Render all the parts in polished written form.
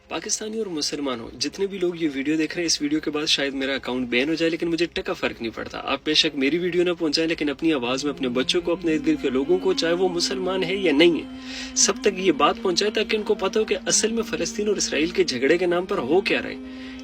پاکستانی اور مسلمان ہو جتنے بھی لوگ یہ ویڈیو دیکھ رہے ہیں، اس ویڈیو کے بعد شاید میرا اکاؤنٹ بین ہو جائے، لیکن مجھے ٹکا فرق نہیں پڑتا. آپ بے شک میری ویڈیو نہ پہنچائیں، لیکن اپنی آواز میں اپنے بچوں کو، اپنے ارد گرد کے لوگوں کو، چاہے وہ مسلمان ہے یا نہیں ہے، سب تک یہ بات پہنچائے تاکہ ان کو پتہ ہو کہ اصل میں فلسطین اور اسرائیل کے جھگڑے کے نام پر ہو کیا رہے،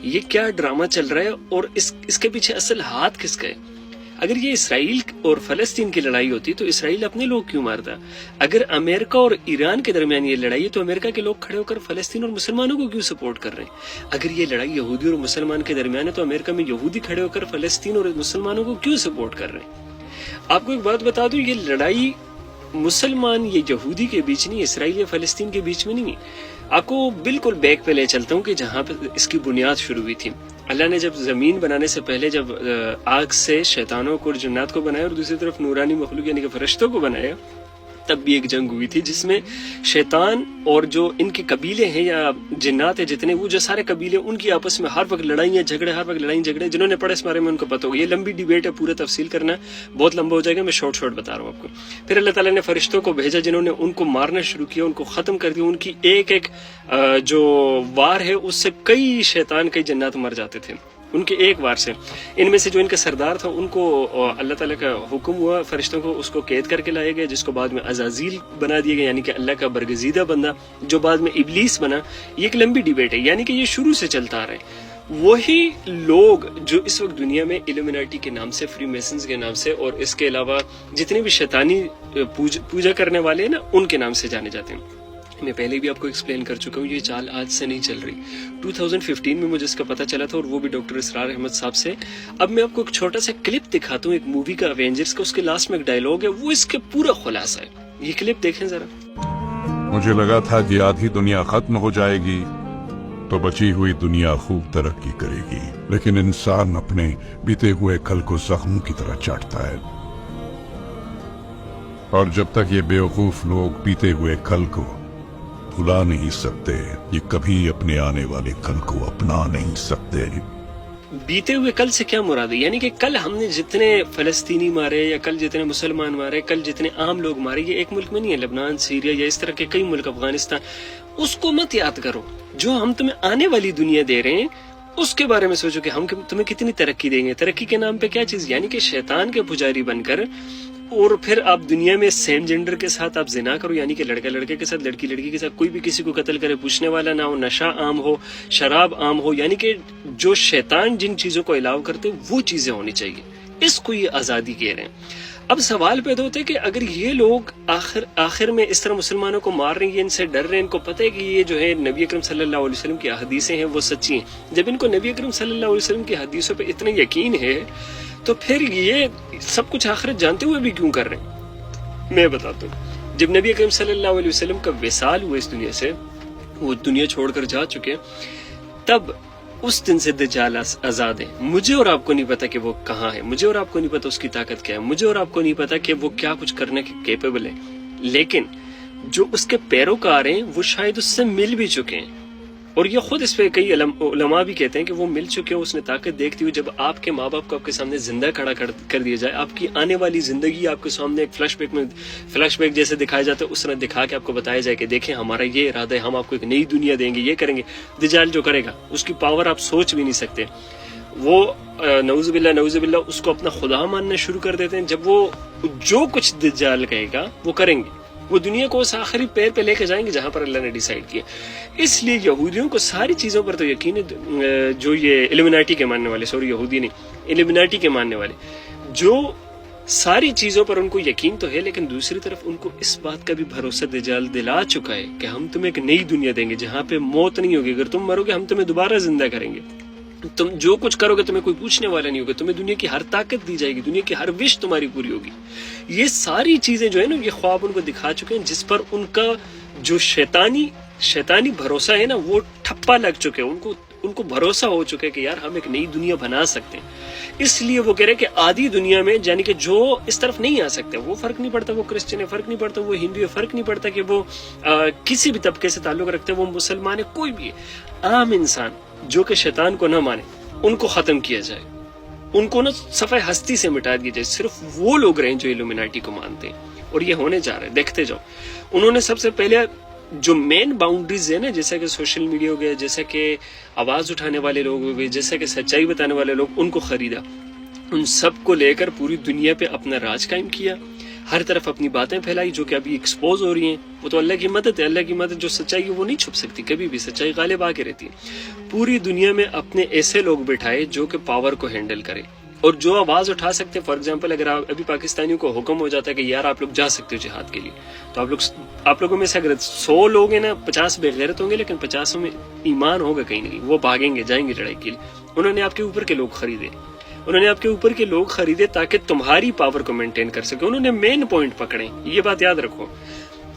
یہ کیا ڈرامہ چل رہا ہے اور اس کے پیچھے اصل ہاتھ کس کا ہے. اگر یہ اسرائیل اور فلسطین کی لڑائی ہوتی تو اسرائیل اپنے لوگ کیوں مارتا؟ اگر امریکہ اور ایران کے درمیان یہ لڑائی ہے تو امریکہ کے لوگ کھڑے ہو کر فلسطین اور مسلمانوں کو کیوں سپورٹ کر رہے ہیں؟ اگر یہ لڑائی یہودی اور مسلمان کے درمیان ہے تو امریکہ میں یہودی کھڑے ہو کر فلسطین اور مسلمانوں کو کیوں سپورٹ کر رہے ہیں؟ آپ کو ایک بات بتا دوں، یہ لڑائی مسلمان یا یہودی کے بیچ نہیں، اسرائیل یا فلسطین کے بیچ میں نہیں ہے. آپ کو بالکل بیک پہ لے چلتا ہوں کہ جہاں پہ اس کی بنیاد شروع ہوئی تھی. اللہ نے جب زمین بنانے سے پہلے جب آگ سے شیطانوں کو اور جنات کو بنایا اور دوسری طرف نورانی مخلوق یعنی کہ فرشتوں کو بنایا، تب بھی ایک جنگ ہوئی تھی جس میں شیطان اور جو ان کے قبیلے ہیں یا جنات ہیں جتنے، وہ جو سارے قبیلے ان کی آپس میں ہر وقت لڑائیاں جھگڑے. جنہوں نے پڑھا اس بارے میں ان کو پتہ ہوگا. یہ لمبی ڈیبیٹ ہے، پورا تفصیل کرنا بہت لمبا ہو جائے گا، میں شارٹ بتا رہا ہوں آپ کو. پھر اللہ تعالیٰ نے فرشتوں کو بھیجا جنہوں نے ان کو مارنا شروع کیا، ان کو ختم کر دیا. ان کی ایک جو وار ہے اس سے کئی شیطان کئی جنات مر جاتے تھے ان کے ایک وار سے. ان میں سے جو ان کا سردار تھا ان کو اللہ تعالیٰ کا حکم ہوا، فرشتوں کو اس کو قید کر کے لائے گئے، جس کو بعد میں عزازیل بنا دیا گیا، یعنی کہ اللہ کا برگزیدہ بندہ جو بعد میں ابلیس بنا. یہ ایک لمبی ڈیبیٹ ہے، یعنی کہ یہ شروع سے چلتا آ رہا ہے. وہی لوگ جو اس وقت دنیا میں ایلومیناٹی کے نام سے، فری میسنز کے نام سے اور اس کے علاوہ جتنے بھی شیطانی پوجا کرنے والے ہیں نا، ان کے نام سے جانے جاتے ہیں. میں پہلے بھی آپ کو ایکسپلین کر چکا ہوں، یہ چال آج سے نہیں چل رہی. 2015 میں مجھے اس کا پتہ چلا تھا، اور وہ بھی ڈاکٹر اسرار احمد صاحب سے. اب میں آپ کو ایک چھوٹا سا کلپ دکھاتا ہوں ایک مووی کا، ایونجرز کا. اس کے لاسٹ میں ایک ڈائلوگ ہے، وہ اس کے پورا خلاصہ ہے. یہ کلپ دیکھیں ذرا. مجھے لگا تھا کہ آدھی دنیا ختم ہو جائے گی تو بچی ہوئی دنیا خوب ترقی کرے گی، لیکن انسان اپنے بیتے ہوئے کل کو زخموں کی طرح چاٹتا ہے، اور جب تک یہ بیوقوف لوگ بیتے ہوئے کل کو بھلا نہیں سکتے، یہ کبھی اپنے آنے والے کل کو اپنا نہیں سکتے. بیتے ہوئے کل سے کیا مراد ہے؟ یعنی کہ کل ہم نے جتنے فلسطینی مارے یا کل جتنے مسلمان مارے، کل جتنے عام لوگ مارے، یہ ایک ملک میں نہیں ہے، لبنان، سیریا یا اس طرح کے کئی ملک، افغانستان. اس کو مت یاد کرو. جو ہم تمہیں آنے والی دنیا دے رہے ہیں اس کے بارے میں سوچو کہ ہم تمہیں کتنی ترقی دیں گے. ترقی کے نام پہ کیا چیز؟ یعنی کہ شیطان کے پجاری بن کر، اور پھر آپ دنیا میں سیم جینڈر کے ساتھ آپ زنا کرو، یعنی کہ لڑکا لڑکے کے ساتھ، لڑکی لڑکی کے ساتھ، کوئی بھی کسی کو قتل کرے، پوچھنے والا نہ ہو، نشہ عام ہو، شراب عام ہو. یعنی کہ جو شیطان جن چیزوں کو الاؤ کرتے وہ چیزیں ہونی چاہیے. اس کو یہ آزادی کہہ رہے ہیں. اب سوال پیدا ہوتا ہے کہ اگر یہ لوگ آخر میں اس طرح مسلمانوں کو مار رہے ہیں، یہ ان سے ڈر رہے ہیں، ان کو پتہ ہے کہ یہ جو ہے نبی اکرم صلی اللہ علیہ وسلم کی حدیثیں ہیں وہ سچی ہیں، جب ان کو نبی اکرم صلی اللہ علیہ وسلم کی حدیثوں پہ اتنا یقین ہے تو پھر یہ سب کچھ آخرت جانتے ہوئے بھی کیوں کر رہے ہیں؟ میں بتاتا ہوں. جب نبی اکرم صلی اللہ علیہ وسلم کا وصال ہوا اس دنیا سے، وہ دنیا چھوڑ کر جا چکے، تب اس دن سے دجال آزاد ہے. مجھے اور آپ کو نہیں پتا کہ وہ کہاں ہے، مجھے اور آپ کو نہیں پتا اس کی طاقت کیا ہے، مجھے اور آپ کو نہیں پتا کہ وہ کیا کچھ کرنے کے کیپیبل ہے. لیکن جو اس کے پیروکار ہیں وہ شاید اس سے مل بھی چکے ہیں، اور یہ خود اس پہ کئی علماء بھی کہتے ہیں کہ وہ مل چکے ہیں. اس نے طاقت دیکھتی ہوئی، جب آپ کے ماں باپ کو آپ کے سامنے زندہ کھڑا کر دیا جائے، آپ کی آنے والی زندگی آپ کے سامنے ایک فلیش بیک جیسے دکھایا جاتا ہے، اس طرح دکھا کے آپ کو بتایا جائے کہ دیکھیں ہمارا یہ ارادہ ہے، ہم آپ کو ایک نئی دنیا دیں گے، یہ کریں گے. دجال جو کرے گا اس کی پاور آپ سوچ بھی نہیں سکتے. وہ نعوذ باللہ اس کو اپنا خدا ماننا شروع کر دیتے ہیں. جب وہ جو کچھ دجال کہے گا وہ کریں گے، وہ دنیا کو اس آخری پیر پہ لے کے جائیں گے جہاں پر اللہ نے ڈیسائیڈ کیا. اس لیے یہودیوں کو ساری چیزوں پر تو یقین ہے. جو یہ ایلومیناٹی کے ماننے والے، یہودی نہیں، ایلومیناٹی کے ماننے والے، جو ساری چیزوں پر ان کو یقین تو ہے، لیکن دوسری طرف ان کو اس بات کا بھی بھروسہ دجال دلا چکا ہے کہ ہم تمہیں ایک نئی دنیا دیں گے جہاں پہ موت نہیں ہوگی. اگر تم مرو گے ہم تمہیں دوبارہ زندہ کریں گے. تم جو کچھ کرو گے تمہیں کوئی پوچھنے والا نہیں ہوگا. تمہیں دنیا کی ہر طاقت دی جائے گی، دنیا کی ہر وش تمہاری پوری ہوگی. یہ ساری چیزیں جو ہے نا، یہ خواب ان کو دکھا چکے ہیں، جس پر ان کا جو شیطانی بھروسہ ہے نا وہ ٹھپا لگ چکے ہیں. ان کو بھروسہ ہو چکا ہے کہ یار ہم ایک نئی دنیا بنا سکتے ہیں. اس لیے وہ کہہ رہے ہیں کہ آدھی دنیا میں، یعنی کہ جو اس طرف نہیں آ سکتے، وہ فرق نہیں پڑتا وہ کرسچن ہے، فرق نہیں پڑتا وہ ہندو ہے، فرق نہیں پڑتا کہ وہ کسی بھی طبقے سے تعلق رکھتے ہیں، وہ مسلمان ہے، کوئی بھی ہے، عام انسان جو کہ شیطان کو نہ مانے، ان کو ختم کیا جائے، ان کو نا صفحہ ہستی سے مٹا دیا جائے. صرف وہ لوگ رہیں جو ایلومیناٹی کو مانتے ہیں، اور یہ ہونے جا رہا ہے. دیکھتے جاؤ. انہوں نے سب سے پہلے جو مین باؤنڈریز ہے نا، جیسا کہ سوشل میڈیا ہو گیا، جیسا کہ آواز اٹھانے والے لوگ ہو گئے، جیسا کہ سچائی بتانے والے لوگ، ان کو خریدا، ان سب کو لے کر پوری دنیا پہ اپنا راج قائم کیا، ہر طرف اپنی باتیں پھیلائی جو کہ ابھی ایکسپوز ہو رہی ہیں. وہ تو اللہ کی مدد ہے، اللہ کی مدد جو سچائی ہے وہ نہیں چھپ سکتی کبھی بھی، سچائی غالب آ کے رہتی ہے. پوری دنیا میں اپنے ایسے لوگ بٹھائے جو کہ پاور کو ہینڈل کرے اور جو آواز اٹھا سکتے ہیں. فار ایگزامپل اگر ابھی پاکستانیوں کو حکم ہو جاتا ہے کہ یار آپ لوگ جا سکتے ہو جہاد کے لیے، تو آپ لوگوں میں سے اگر 100 لوگ ہیں نا، 50 بے غیرت ہوں گے لیکن 50 میں ایمان ہوگا کہیں نہیں، وہ بھاگیں گے، جائیں گے لڑائی کے لیے. انہوں نے آپ کے اوپر کے لوگ خریدے، انہوں نے آپ کے اوپر کے لوگ خریدے تاکہ تمہاری پاور کو مینٹین کر سکے. انہوں نے مین پوائنٹ پکڑے، یہ بات یاد رکھو.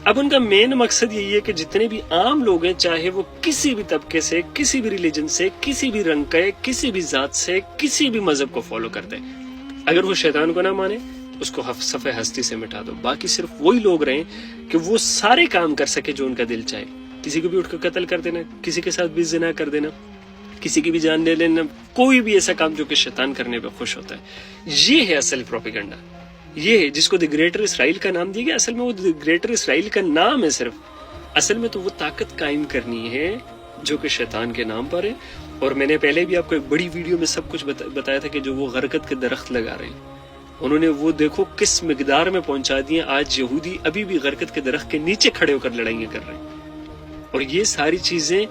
اب ان کا مین مقصد یہی ہے کہ جتنے بھی عام لوگ ہیں، چاہے وہ کسی بھی طبقے سے، کسی بھی ریلیجن سے، کسی بھی رنگ کا ہے، کسی بھی ذات سے، کسی بھی مذہب کو فالو کرتے ہیں، اگر وہ شیطان کو نہ مانے اس کو صفحہ ہستی سے مٹا دو. باقی صرف وہی لوگ رہیں کہ وہ سارے کام کر سکے جو ان کا دل چاہے. کسی کو بھی اٹھ کر قتل کر دینا، کسی کے ساتھ بھی زنا کر دینا، کسی کی بھی جان لے لینا، کوئی بھی ایسا کام جو کہ شیطان کرنے پہ خوش ہوتا ہے. یہ ہے اصل پروپیگنڈا، یہ ہے جس کو دی گریٹر اسرائیل کا نام دیا گیا. اصل میں وہ دی گریٹر اسرائیل کا نام ہے صرف، اصل میں تو وہ طاقت قائم کرنی ہے جو کہ شیطان کے نام پر ہے. اور میں نے پہلے بھی آپ کو ایک بڑی ویڈیو میں سب کچھ بتایا تھا کہ جو وہ غرقت کے درخت لگا رہے ہیں، انہوں نے وہ دیکھو کس مقدار میں پہنچا دیے. آج یہودی ابھی بھی غرقت کے درخت کے نیچے کھڑے ہو کر لڑائیاں کر رہے ہیں. اور یہ ساری چیزیں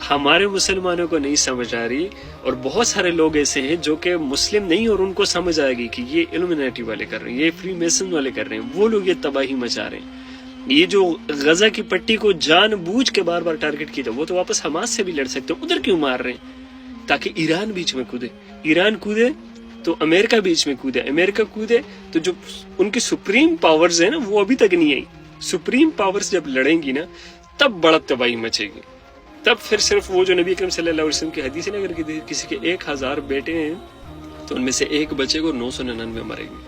ہمارے مسلمانوں کو نہیں سمجھ آ رہی، اور بہت سارے لوگ ایسے ہیں جو کہ مسلم نہیں اور ان کو سمجھ آئے گی کہ یہ الومناٹی والے کر رہے ہیں، یہ فری میسن والے کر رہے ہیں، وہ لوگ یہ تباہی مچا رہے ہیں. یہ جو غزہ کی پٹی کو جان بوجھ کے بار بار ٹارگٹ کیا جائے، وہ تو واپس حماس سے بھی لڑ سکتے ہیں، ادھر کیوں مار رہے ہیں؟ تاکہ ایران بیچ میں کودے، ایران کودے تو امریکہ بیچ میں کودے، امریکہ کودے تو جو ان کی سپریم پاورز ہیں نا وہ ابھی تک نہیں آئی. سپریم پاورز جب لڑیں گی نا تب بڑا تباہی مچے گی. تب پھر صرف وہ جو نبی اکرم صلی اللہ علیہ وسلم کی حدیث ہے نا، اگر کسی کے 1000 بیٹے ہیں تو ان میں سے ایک بچے کو 999 مرے گی.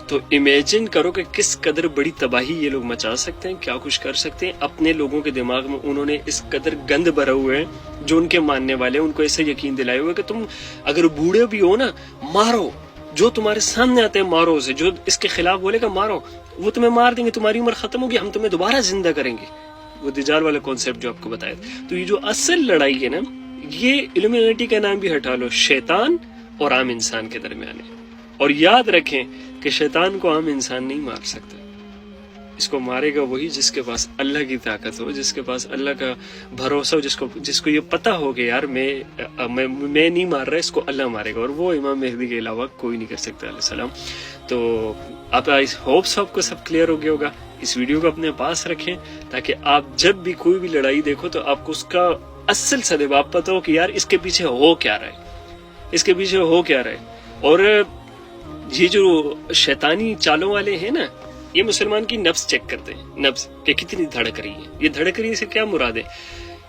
تو امیجن کرو کہ کس قدر بڑی تباہی یہ لوگ مچا سکتے ہیں، کیا کچھ کر سکتے ہیں. اپنے لوگوں کے دماغ میں انہوں نے اس قدر گند بھرا ہوئے ہیں، جو ان کے ماننے والے ہیں ان کو ایسے یقین دلائے ہوئے کہ تم اگر بوڑھے بھی ہو نا مارو، جو تمہارے سامنے آتے ہیں مارو اسے، جو اس کے خلاف بولے گا مارو، وہ تمہیں مار دیں گے، تمہاری عمر ختم ہوگی، ہم تمہیں دوبارہ زندہ کریں گے. وہ دجال والا کانسیپٹ جو آپ کو بتایا. تو یہ جو اصل لڑائی ہے نا، یہ الومینٹی کا نام بھی ہٹا لو، شیطان اور عام انسان کے درمیان ہے. اور یاد رکھیں کہ شیطان کو عام انسان نہیں مار سکتا، اس کو مارے گا وہی جس کے پاس اللہ کی طاقت ہو، جس کے پاس اللہ کا بھروسہ ہو، جس کو یہ پتا ہو کہ یار میں نہیں مار رہا، اس کو اللہ مارے گا. اور وہ امام مہدی کے علاوہ کوئی نہیں کر سکتا علیہ السلام. تو آپ ہوپس آپ کو سب کلیئر ہو گیا ہوگا. اس ویڈیو کو اپنے پاس رکھیں تاکہ آپ جب بھی کوئی بھی لڑائی دیکھو تو آپ کو اس کا اصل سبب آپ پتا ہو کہ یار اس کے پیچھے ہو کیا رہا ہے، اس کے پیچھے ہو کیا رہا ہے. اور یہ جو شیطانی چالوں والے ہیں نا، یہ مسلمان کی نفس چیک کرتے ہیں، نفس کہ کتنی دھڑک رہی ہے. یہ دھڑک رہی سے کیا مراد ہے؟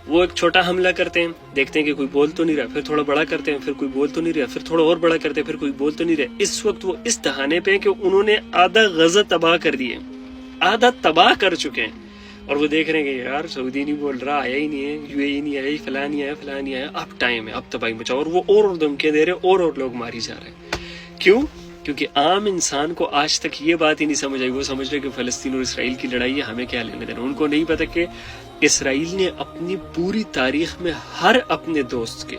وہ ایک چھوٹا حملہ کرتے ہیں، دیکھتے ہیں کہ کوئی بول تو نہیں رہا، پھر تھوڑا بڑا کرتے ہیں، پھر کوئی بول تو نہیں رہا، پھر تھوڑا اور بڑا کرتے ہیں، پھر کوئی بول تو نہیں رہا. اس وقت وہ اس دہانے پہ کہ انہوں نے آدھا غزہ تباہ کر دیے، آدھا تباہ کر چکے ہیں. اور وہ دیکھ رہے ہیں کہ یار سعودی نہیں بول رہا، آیا ہی نہیں ہے، یو اے ای نہیں آیا، فلاں نہیں آیا، فلاں نہیں آیا، اب ٹائم ہے، اب تباہی مچاؤ. اور وہ اور دھمکیاں دے رہے، اور لوگ ماری جا رہے ہیں. کیوں؟ کیونکہ عام انسان کو آج تک یہ بات ہی نہیں سمجھ آئی. وہ سمجھ رہے کہ فلسطین اور اسرائیل کی لڑائی ہے، ہمیں کیا لینے دینا. ان کو نہیں پتا کہ اسرائیل نے اپنی پوری تاریخ میں ہر اپنے دوست کے،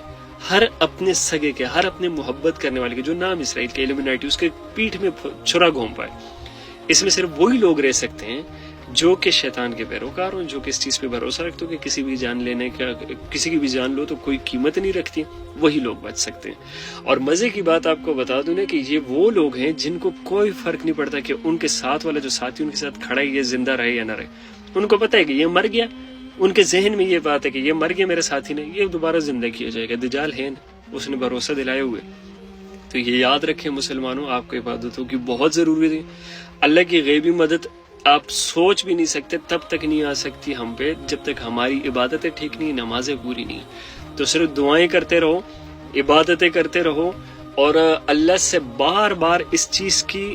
ہر اپنے سگے کے، ہر اپنے محبت کرنے والے کے جو نام اسرائیل کے الومناٹی، اس کے پیٹھ میں چھرا گھوم پائے. اس میں صرف وہی لوگ رہ سکتے ہیں جو کہ شیطان کے پیروکار ہوں، جو کہ اس چیز پہ بھروسہ رکھتے ہو کہ کسی بھی جان لینے کا، کسی کی بھی جان لو تو کوئی قیمت نہیں رکھتی، وہی لوگ بچ سکتے ہیں. اور مزے کی بات آپ کو بتا دوں نا کہ یہ وہ لوگ ہیں جن کو کوئی فرق نہیں پڑتا کہ ان کے ساتھ والا جو ساتھی ان کے ساتھ کھڑا ہے یہ زندہ رہے یا نہ رہے. ان کو پتا ہے کہ یہ مر گیا، ان کے ذہن میں یہ بات ہے کہ یہ مر گیا میرے ساتھی نے، یہ دوبارہ زندہ کیا جائے گا. دجال ہے اس نے بھروسہ دلائے ہوئے. تو یہ یاد رکھیں مسلمانوں، آپ کو عبادتوں کی بہت ضروری ہے. اللہ کی غیبی مدد آپ سوچ بھی نہیں سکتے، تب تک نہیں آ سکتی ہم پہ جب تک ہماری عبادتیں ٹھیک نہیں، نمازیں پوری نہیں. تو صرف دعائیں کرتے رہو، عبادتیں کرتے رہو، اور اللہ سے بار بار اس چیز کی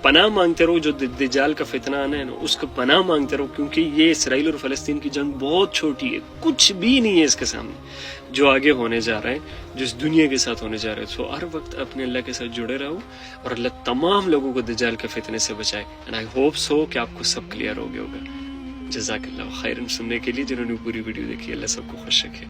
پناہ مانگتے رہو. جو دجال کا فتنہ آنا ہے نا، اس کو پناہ مانگتے رہو، کیونکہ یہ اسرائیل اور فلسطین کی جنگ بہت چھوٹی ہے، کچھ بھی نہیں ہے اس کے سامنے جو آگے ہونے جا رہا ہے، جو اس دنیا کے ساتھ ہونے جا رہا ہے. سو ہر وقت اپنے اللہ کے ساتھ جڑے رہو، اور اللہ تمام لوگوں کو دجال کے فتنے سے بچائے. اینڈ آئی ہوپ سو کہ آپ کو سب کلیئر ہو گیا ہوگا. جزاک اللہ خیرن سننے کے لیے، جنہوں نے پوری ویڈیو دیکھی، اللہ سب کو خوش رکھے.